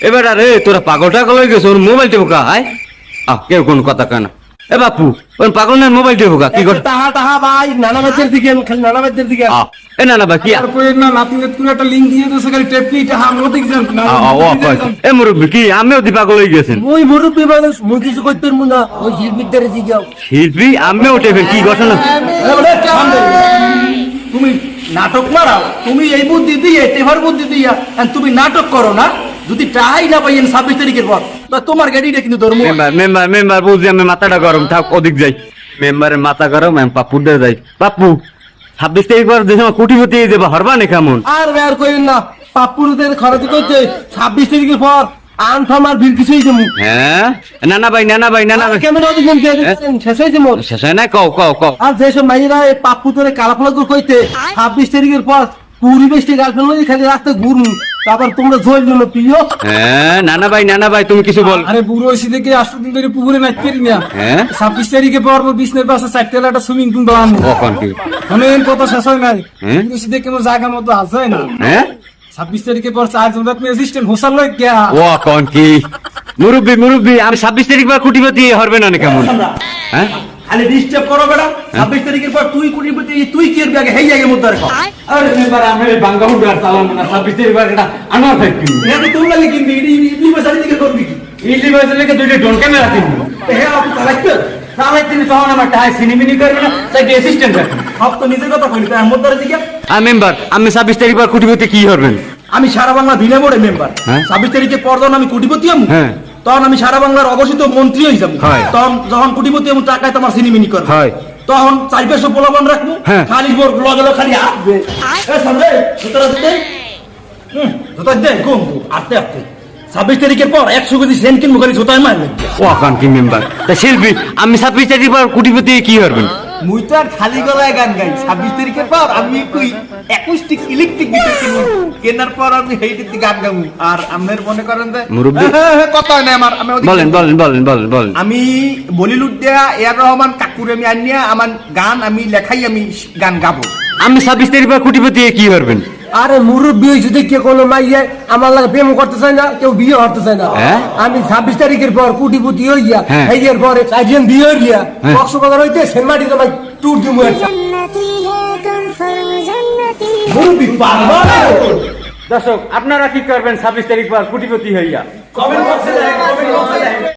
এবার আরে তোরা পাগলটা কবে গেছো ওর মোবাইল টেপো কা আয় কেউ কোন কথা কেন এ বাপু ওর পাগল না মোবাইল টেপো কা কি করে তাহা তাহা ভাই নানা বাচ্চার দিকে খালি নানা বাচ্চার দিকে এ না না ভাই কি আর কই না নাতিনে কোন একটা লিংক দিয়ে দিছে খালি টেপলিটা হাম মত এক্সাম না এ মুরব্বি কি আমিও দি পাগল হয়ে গেছেন ওই মুরব্বী মানুষ মুই কিছু করতে পারবো না ওই শিল্পীদের জিগাও শিল্পী আমিও টেপেন কি ঘটনা তুমি নাটক মারাও তুমি এই বুদ্ধি দিয়ে টেভার বুদ্ধি দিয়া তুমি নাটক করো না যদি টাহাই না পাইয়েন 26 তারিখের পর তো তোমার গাড়িটা কিন্তু ধর্ম মেম্বার বুঝছি আমি মাথাটা গরম থাক ওদিক যাই মেম্বারের মাথা গরম আমি পাপুর দিয়ে যাই পাপু 26 তারিখ পর যে সময় কোটিপতি দেবা হরবা না কেমন আর কইন না পাপুরদের খরচ করতে 26 তারিখের পর আনফাম আর ভিড় কিছুই জমু হ্যাঁ না ভাই কেমন ওদিক শেষ হয়েছে মোর শেষ হয় না কও আর যেসব মাইরা এই পাপ্পু তোরে কালাফলা করে কইতে 26 তারিখের পর 20-22টি গার্লফ্রেন্ড লই খালি রাস্তায় ঘুরমু তারপর তোমরা জয় নিল প্রিয় হ্যাঁ না ভাই তুমি কিছু বল আরে বুড়ো হইছি দেখে 8 দিন ধরে পুকুরে নাচতে পারি না হ্যাঁ 26 তারিখে পর বিছনের পাশে চারটেলা একটা সুইমিং পুল বানাবো কখন কি মানে কত শেষ হয় নাই হ্যাঁ? বুড়ো হইছি দেখে আমার জায়গা মতো আছে না হ্যাঁ 26 তারিখে পর 4 জন রাত অ্যাসিস্ট্যান্ট হোসাল লই গিয়া ও কোন কি মুরব্বি আমি 26 তারিখ পর কোটিপতি হবে না কেমন হ্যাঁ খালি ডিস্টার্ব করো বেটা 26 তারিখের পর তুই কোটিপতি তুই কি এর আগে হেই আগে মত রাখো আরে মেম্বার আমি বাঙ্গা হুড আর চালাম না 26 তারিখ পর এটা আনোয়ার ভাই কিনবো এটা তুমি লাগে কিনবি ইডি বাজারে দিকে করবি কি ইডলি বাজার লেগে দুইটা ড্রোন ক্যামেরা কিনবো হে আপনি চালাইতে তাহলে তুমি তখন আমার টাই সিনেমিনি করবে না তাই অ্যাসিস্ট্যান্ট রাখবেন সব তো নিজের কথা কইনি তাই মত দিকে মেম্বার আমি 26 তারিখ পর কোটিপতি কি করবেন আমি সারা বাংলা বিনা বোর্ডে মেম্বার হ্যাঁ? 26 তারিখের পর যখন আমি কোটিপতি হবো হ্যাঁ। তখন আমি সারা বাংলার অবস্থিত মন্ত্রী হয়ে যাবো হয়। তখন যখন কোটিপতি হবো টাকায় তোমার সিনেমিনি করবো হয়। তখন 4-500 পোলাপান রাখবো হ্যাঁ। খালি বোর লগে খালি আসবে এ সামনে জুতারা দিতে জুতা দে ঘুম আস্তে আস্তে 26 তারিখের পর 100 কেজি সেন্ট কিনবো খালি জুতায় মারবে ও কোন কি মেম্বার তা শিল্পী আমি 26 তারিখ পর কোটিপতি কি করবেন মুই তো আর খালি গলায় গান গাই 26 তারিখের পর আমি কই অ্যাকুস্টিক ইলেকট্রিক গিটার কিনবো কেনার পর আমি হেইটিতে গান গাবো আর আমের মনে করেন যে মুরব্বি? কথা হয় না আমার আমি ওদিকে- বলেন আমি বলিউড দেয়া এআর রহমান কাকুরে আমি আনিয়া আমার গান আমি লেখাই আমি গান গাবো আমি 26 তারিখ পর কোটিপতি কি করবেন আরে মুরব্বী হয়েছে দেখে কোনো মাইয়া আমার লাগে প্রেম করতে চায় না কেউ বিয়ে করতে চায় না হ্যাঁ? আমি 26 তারিখের পর কোটিপতি হইয়া হ্যাঁ। এর পরে চারজন বিয়ে হইয়া হ্যাঁ। কক্সবাজার হইতে সেনমাটি তোমার ট্যুর দিমু একটা जन्नती है कन्फर्म जन्नती মুরব্বি পারবা না দর্শক আপনারা কি করবেন 26 তারিখ পর কোটিপতি হইয়া কমেন্ট বক্সে